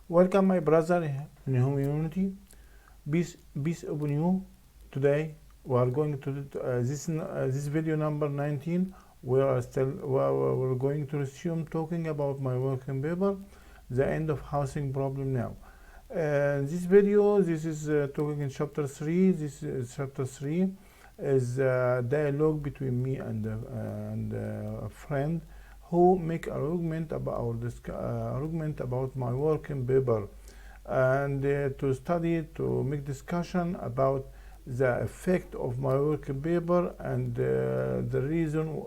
Welcome, my brother in humanity. Peace upon you. Today we are going to this video number 19. We're going to resume talking about my working paper, the end of housing problem now. This video, this is talking in chapter 3. This is chapter 3 is dialogue between me and a friend who make argument about my working paper, and to make discussion about the effect of my working paper and the reason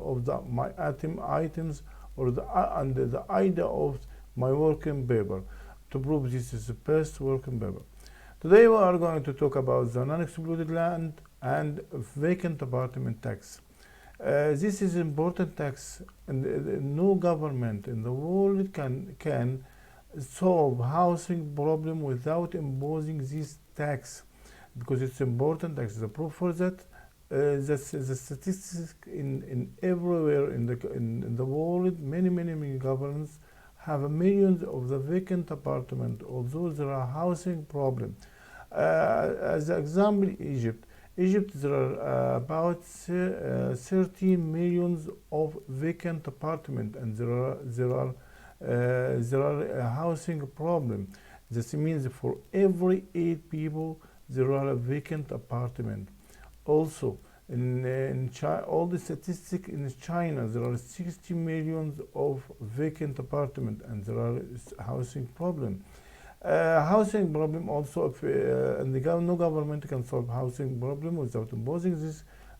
of my items or the idea of my working paper to prove this is the best working paper. Today we are going to talk about the non-excluded land and vacant apartment tax. This is important tax, and no government in the world can solve housing problem without imposing this tax, because it's important tax. The proof for that, the statistics in everywhere in the world, many governments have millions of the vacant apartment, although there are housing problem. As an example, Egypt, there are about 13 millions of vacant apartment, and there are a housing problem. This means for every 8 people there are a vacant apartment. Also, in China, all the statistics in China, there are 60 millions of vacant apartment, and there are housing problem. Housing problem also, and no government can solve housing problem without imposing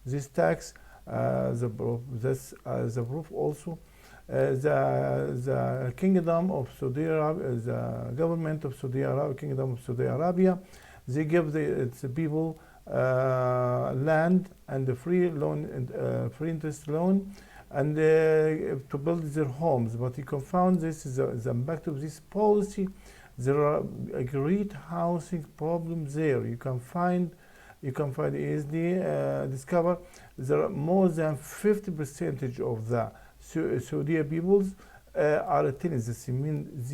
this tax. The proof also, the Kingdom of Saudi Arabia, the government of Kingdom of Saudi Arabia, they give its people land and the free loan and free interest loan, and to build their homes. But you can find this is the impact of this policy. There are a great housing problem there. You can find ESD discover there are more than 50% of the Saudi peoples are tenants. This means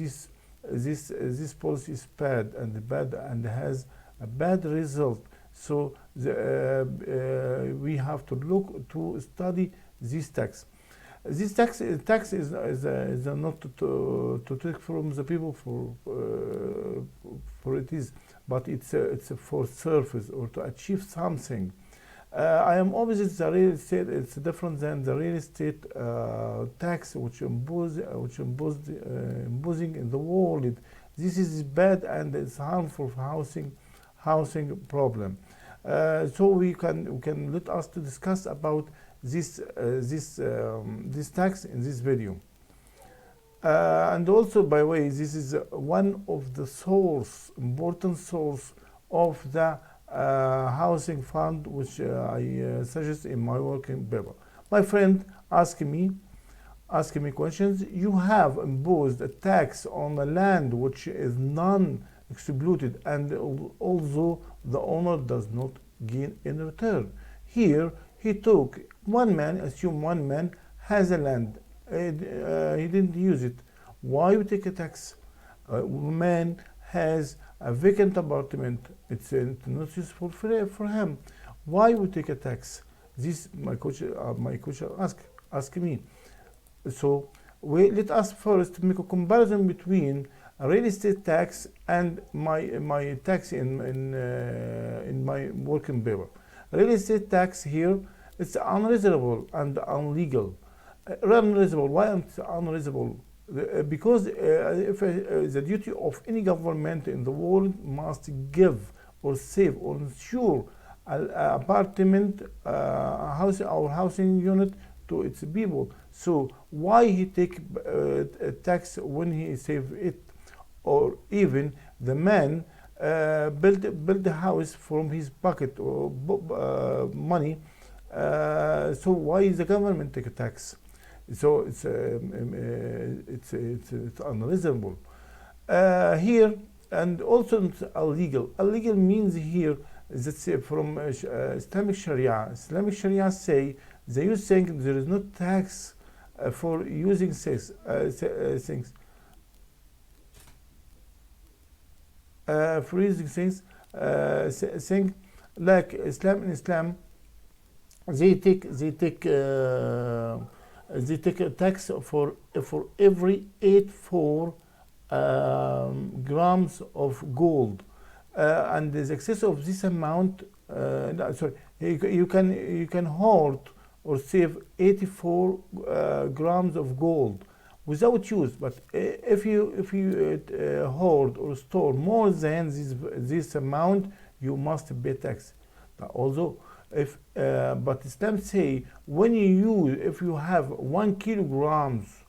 this policy is bad and has a bad result. So we have to look to study this tax. This tax is not to take from the people for it is, but it's for service or to achieve something. I am opposite the real estate. It's different than the real estate tax which imposing in the world. This is bad and it's harmful for housing problem. So we can let us to discuss about this tax in this video. And also, by the way, this is one of the important source of the housing fund which I suggest in my working paper. My friend asking me questions. You have imposed a tax on the land which is non-excluded, and although the owner does not gain in return. Here he took one man has a land, he didn't use it. Why you take a tax? A man has a vacant apartment, it's not useful for him. Why you take a tax? This my coach ask me. So let us first make a comparison between a real estate tax and my tax in my working paper. Real estate tax here, it's unreasonable and illegal. Unreasonable. Why it's unreasonable? Because the duty of any government in the world must give or save or ensure an apartment, housing unit to its people. So why he take a tax when he save it? Or even the man build a house from his pocket or money. So why is the government take a tax? So it's unreasonable here, and also it's illegal. Illegal means here that from Islamic Sharia. Islamic Sharia say they think there is no tax for using things. freezing things, thing like Islam. In Islam, they take a tax for every 84 grams of gold, and the excess of this amount. No, sorry, you can hoard or save 84 grams of gold without use. But if you hoard or store more than this amount, you must pay tax. Although if but Islam say when if you have 1 kilograms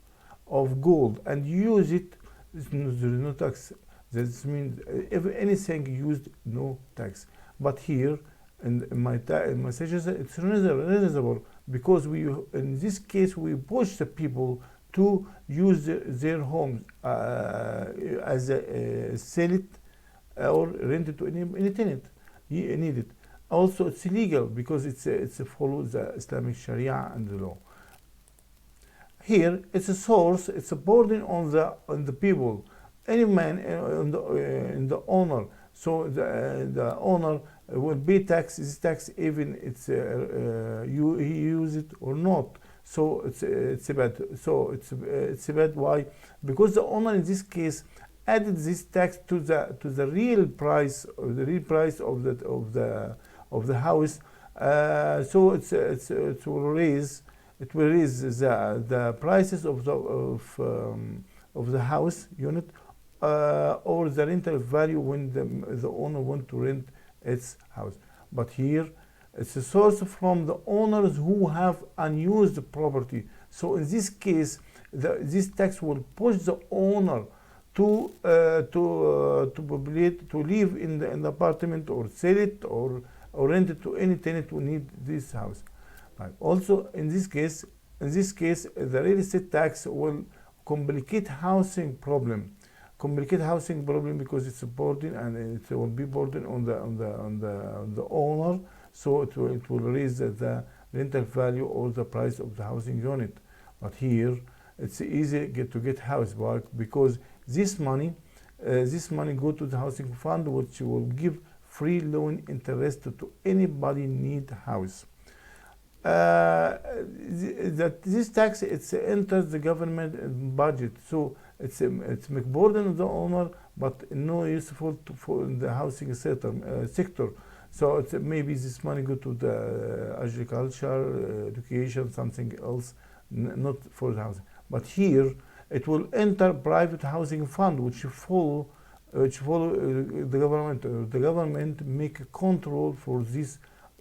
of gold and you use it, there is no tax. That means if anything used, no tax. But here in my suggestion, it's reasonable, because in this case we push the people to use their homes as sell it or rent it to any tenant need it. Also, it's illegal because it's follow the Islamic Sharia and the law. Here, it's a source. It's a burden on the people. Any man in the owner. So the owner will pay tax. This tax even he use it or not. So it's bad. So it's bad. Why? Because the owner in this case added this tax to the real price, of the house. So it will raise the prices of the house unit, or the rental value when the owner want to rent its house. But here it's a source from the owners who have unused property. So in this case, this tax will push the owner to live in the apartment, or sell it, or rent it to any tenant who need this house. Right. Also, in this case, the real estate tax will complicate housing problem. Because it's a burden, and it will be burden on the owner. So it will raise the rental value or the price of the housing unit. But here it's easy to get house back, because this money go to the housing fund, which will give free loan interest to anybody need house. This tax enters the government budget, so it's make burden on the owner, but no useful for the housing sector. So maybe this money go to the agriculture, education, something else, not for the housing. But here it will enter private housing fund, which follow the government. The government make a control for this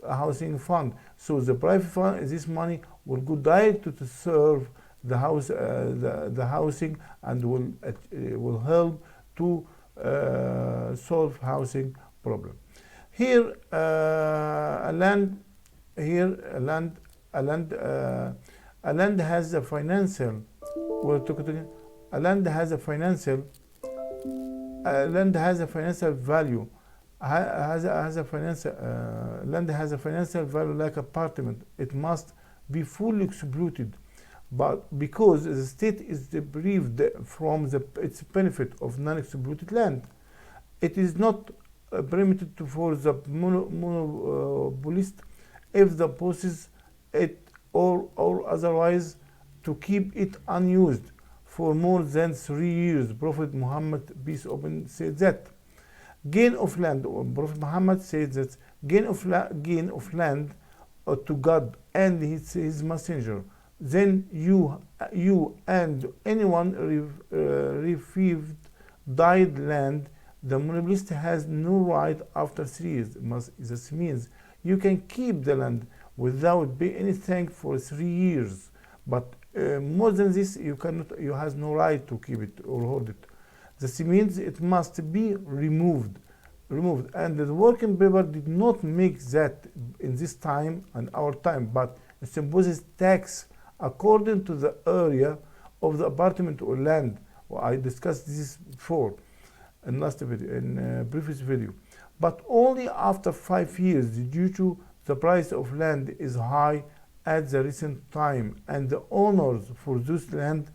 housing fund. So the private fund, this money will go direct to serve the house, the housing, and will help to solve housing problem. Here, a land has a financial. A land has a financial value. Land has a financial value like apartment. It must be fully exploited, but because the state is deprived from its benefit of non-exploited land, it is not permitted for the monopolist, if the possesses it or otherwise, to keep it unused for more than 3 years. Prophet Muhammad, peace upon him, said that gain of land. Prophet Muhammad said that gain of land to God and his messenger. Then you and anyone received died land, the monopolist has no right after 3 years. This means you can keep the land without paying anything for 3 years, but more than this, you cannot. You has no right to keep it or hold it. This means it must be removed, and the working paper did not make that in this time and our time, but it imposes tax according to the area of the apartment or land. Well, I discussed this before in last video, in previous video, but only after 5 years, due to the price of land is high at the recent time, and the owners for this land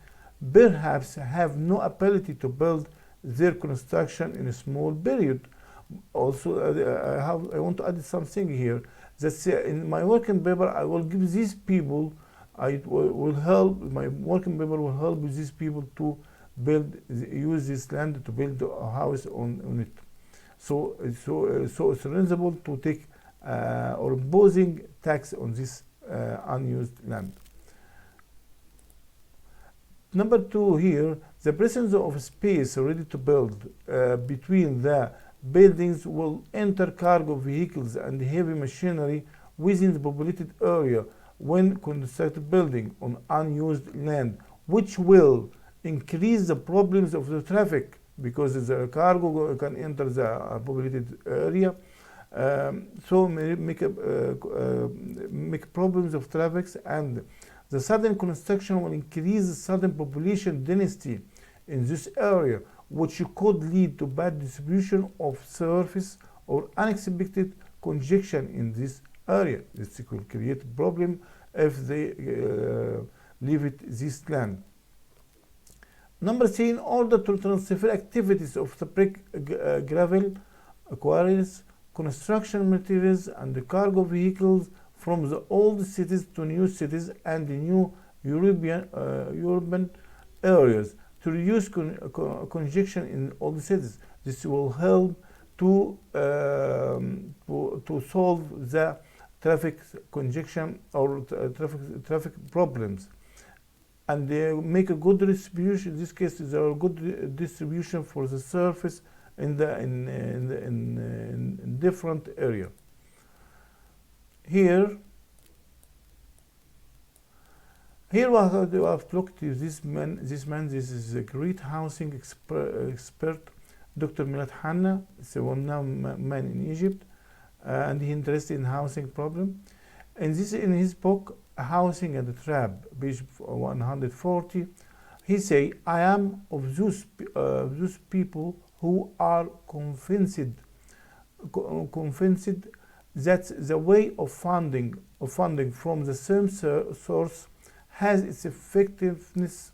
perhaps have no ability to build their construction in a small period. Also, I want to add something here. That in my working paper, I will give these people, will help, my working paper will help these people to use this land to build a house on it. So it's reasonable to take or imposing tax on this unused land. Number two here, the presence of space ready to build between the buildings will enter cargo vehicles and heavy machinery within the populated area when constructed building on unused land, which will increase the problems of the traffic because the cargo can enter the populated area. So make problems of traffic, and the sudden construction will increase the sudden population density in this area, which could lead to bad distribution of surface or unexpected congestion in this area. This will create a problem if they leave this land. Number three, in order to transfer activities of the brick, gravel, quarries, construction materials, and the cargo vehicles from the old cities to new cities and the new urban areas to reduce congestion in all the cities. This will help to solve the traffic congestion or traffic problems, and they make a good distribution. In this case, there are good distribution for the surface in different area. Here we have looked at this man. This is a great housing expert, Dr. Milad Hanna. He's a well-known man in Egypt, and he's interested in housing problem. In his book, Housing and the Trap, page 140, he say, "I am of those people who are convinced that the way of funding from the same source has its effectiveness,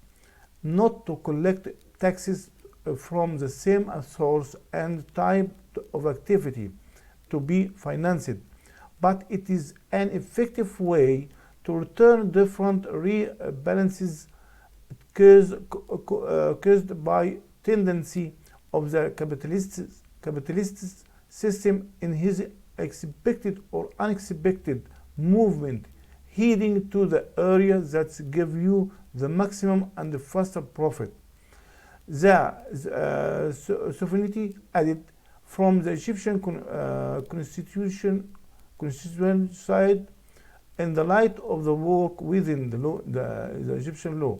not to collect taxes from the same source and type of activity to be financed, but it is an effective way to return different rebalances caused by tendency of the capitalist system in his expected or unexpected movement, heading to the area that give you the maximum and the faster profit." The sovereignty added from the Egyptian constitution side, in the light of the work within the law, the Egyptian law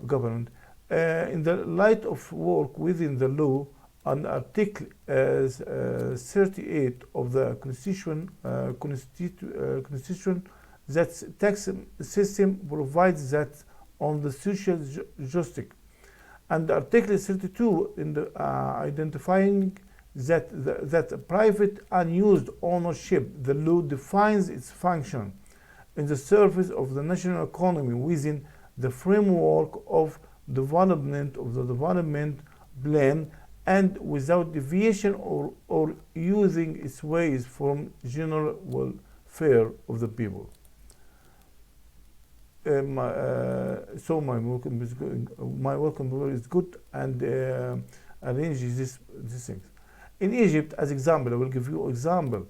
government, in the light of work within the law, on Article 38 of the Constitution, that tax system provides that on the social justice, and Article 32 in the identifying that private unused ownership. The law defines its function in the service of the national economy within the framework of development plan, and without deviation or using its ways from general welfare of the people. So my welcome paper is good and arranges these things. In Egypt, as example, I will give you example.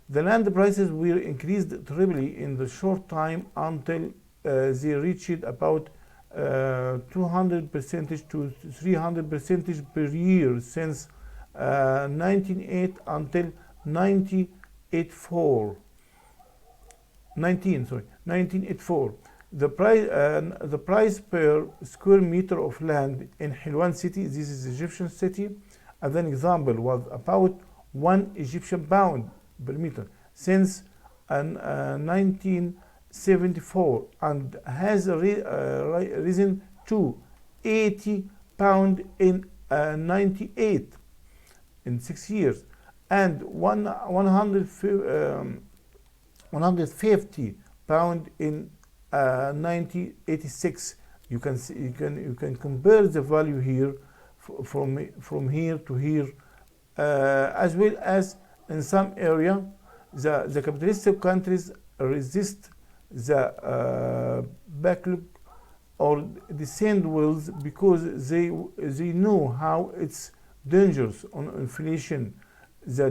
The land prices were increased terribly in the short time until they reached about 200% to 300% per year since 1908 until 1984. The price per square meter of land in Hilwan city, this is Egyptian city, as an example, was about 1 Egyptian pound per meter since 1974, and has risen to 80 pound in 98 in 6 years, and 150 pound in 1986. You can compare the value here from here to here, as well as in some area the capitalistic countries resist the backlog or the sand wills because they know how it's dangerous on inflation, the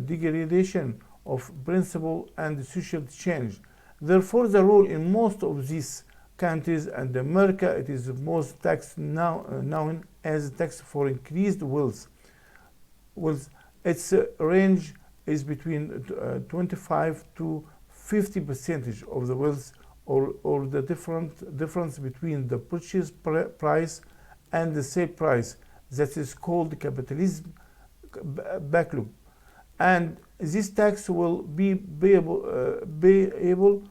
degradation of principle and social change. Therefore, the rule in most of these countries and America, it is the most tax now known as tax for increased wealth. Its range is between 25 to 50% of the wealth, or the difference between the purchase price and the sale price. That is called capitalism backlog, and this tax will be able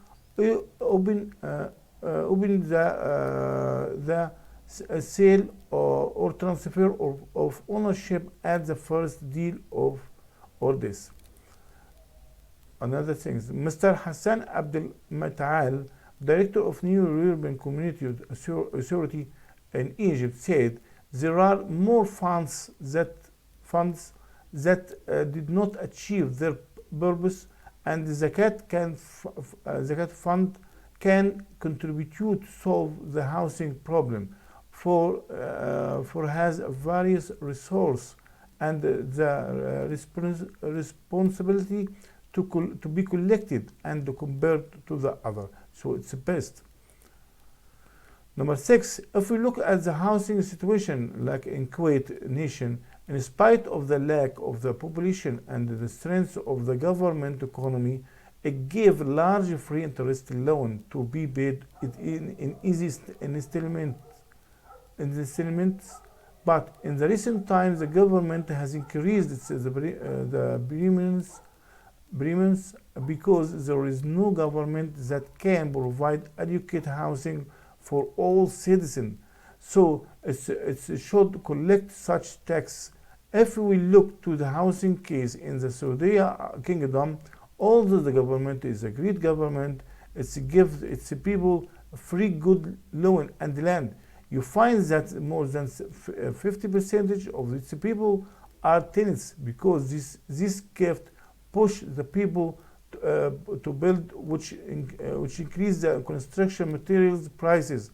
open the sale or transfer of ownership at the first deal of or this. Another thing, Mr. Hassan Abdel Mataal, director of New European Community Authority in Egypt, said there are more funds that did not achieve their purpose, and the zakat fund can contribute to solve the housing problem, for has various resources and the responsibility to be collected and compared to the other. So it's the best. Number 6, if we look at the housing situation like in Kuwait nation, in spite of the lack of the population and the strength of the government economy, it gave large free interest loan to be paid in easy installments. But in the recent times, the government has increased the premiums because there is no government that can provide adequate housing for all citizens. So it should collect such tax. If we look to the housing case in the Saudi Kingdom, although the government is a great government, it gives its people free good loan and land. You find that more than 50% of its people are tenants, because this gift push the people to build, which increase the construction materials prices,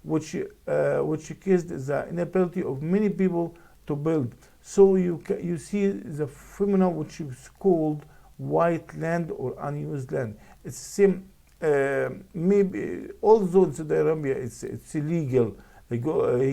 which caused the inability of many people to build. So you see the phenomenon which is called white land or unused land. It's the same. Maybe although in Saudi Arabia it's illegal, he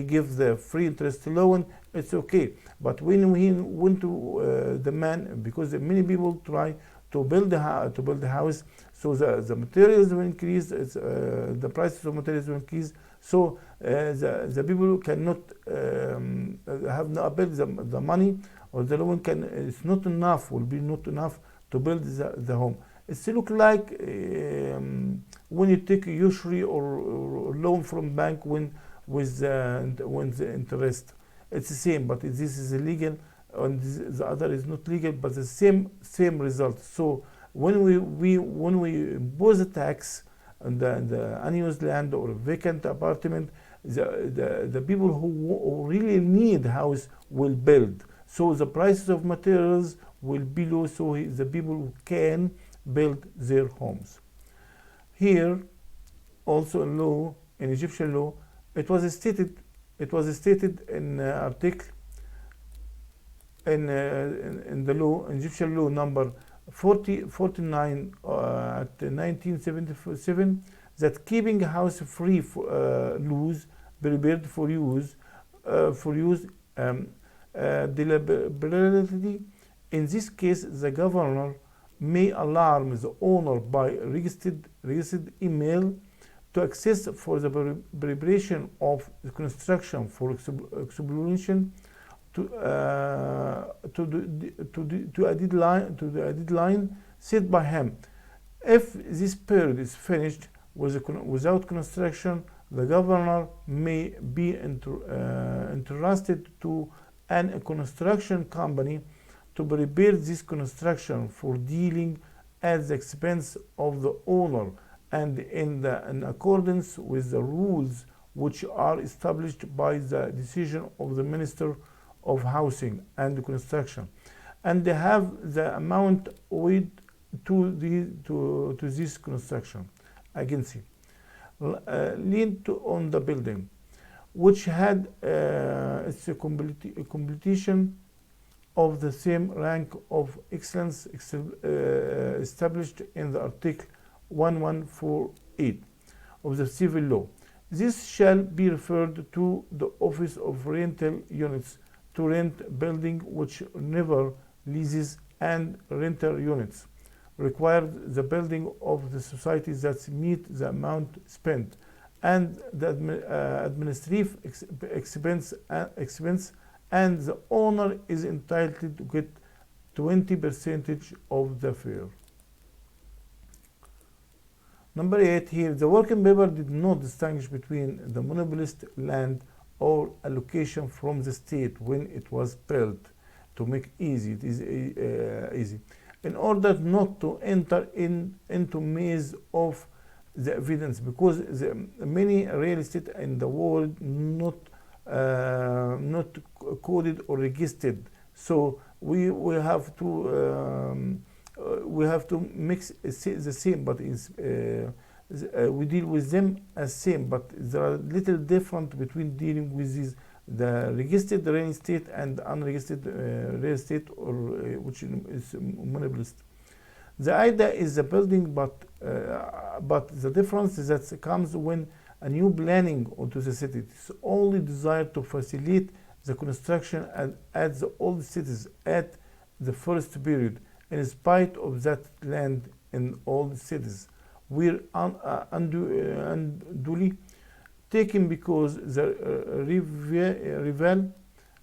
gives the free interest loan, it's okay. But when we went to the man, because many people try to build a house, so the materials will increase, the prices of materials will increase. So the people cannot have no ability, the money or the loan it's not enough, will be not enough to build the home. It's look like when you take usury or loan from bank when the interest, it's the same, but this is illegal and the other is not legal, but the same result. So when we impose a tax on the unused land or vacant apartment, the people who really need house will build. So the prices of materials will be low, so the people can build their homes. Here, also in law, in Egyptian law, it was stated in article in the law, Egyptian law number 49 at 1977, that keeping a house free for loose, prepared for use, deliberately. In this case, the governor may alarm the owner by registered email to access for the preparation of the construction for exploration to a deadline set by him. If this period is finished without construction, the governor may be entrusted to a construction company to prepare this construction for dealing at the expense of the owner and in accordance with the rules which are established by the decision of the Minister of Housing and Construction, and they have the amount owed to this construction agency lien on the building, which had its completion of the same rank of excellence established in the Article 1148 of the Civil Law. This shall be referred to the Office of Rental Units to rent building which never leases, and renter units require the building of the society that meet the amount spent and the administrative expense, and the owner is entitled to get 20% of the fare. Number 8 here, the working paper did not distinguish between the monopolist land or allocation from the state when it was built to make easy. It is easy. In order not to enter into maze of the evidence, because many real estate in the world not coded or registered, so we have to mix the same, but we deal with them as same, but there are little different between dealing with these, the registered real estate and unregistered real estate, or which is monopolist. The idea is the building, but the difference is that comes when a new planning onto the city. It's only desired to facilitate the construction at the old cities at the first period, in spite of that land in old cities were unduly taken, because the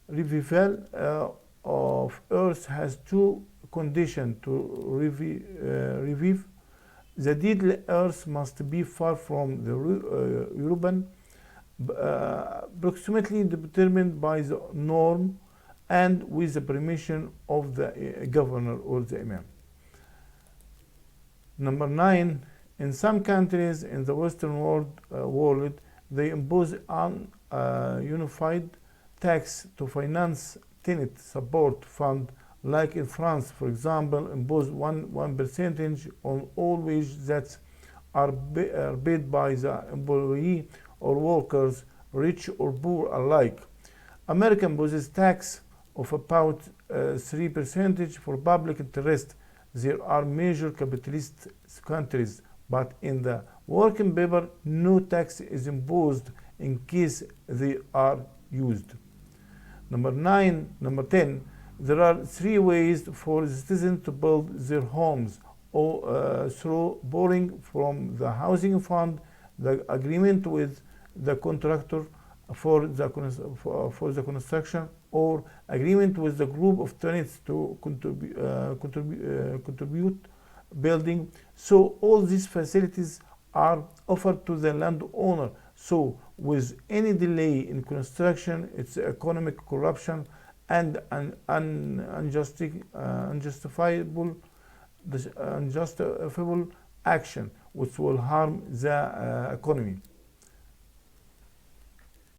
revival of earth has two conditions to revive. The deadly earth must be far from the urban, approximately determined by the norm and with the permission of the governor or the imam. Number 9, in some countries in the Western world, they impose an unified tax to finance tenant support fund, like in France, for example, impose 1% on all wages that are paid by the employee or workers, rich or poor alike. America imposes tax of about 3% for public interest. There are major capitalist countries, but in the working paper, no tax is imposed in case they are used. Number 10, there are 3 ways for the citizens to build their homes, or through borrowing from the housing fund, the agreement with the contractor for the construction, or agreement with the group of tenants to contribute building. So all these facilities are offered to the landowner. So with any delay in construction, it's economic corruption and unjustifiable action which will harm the economy.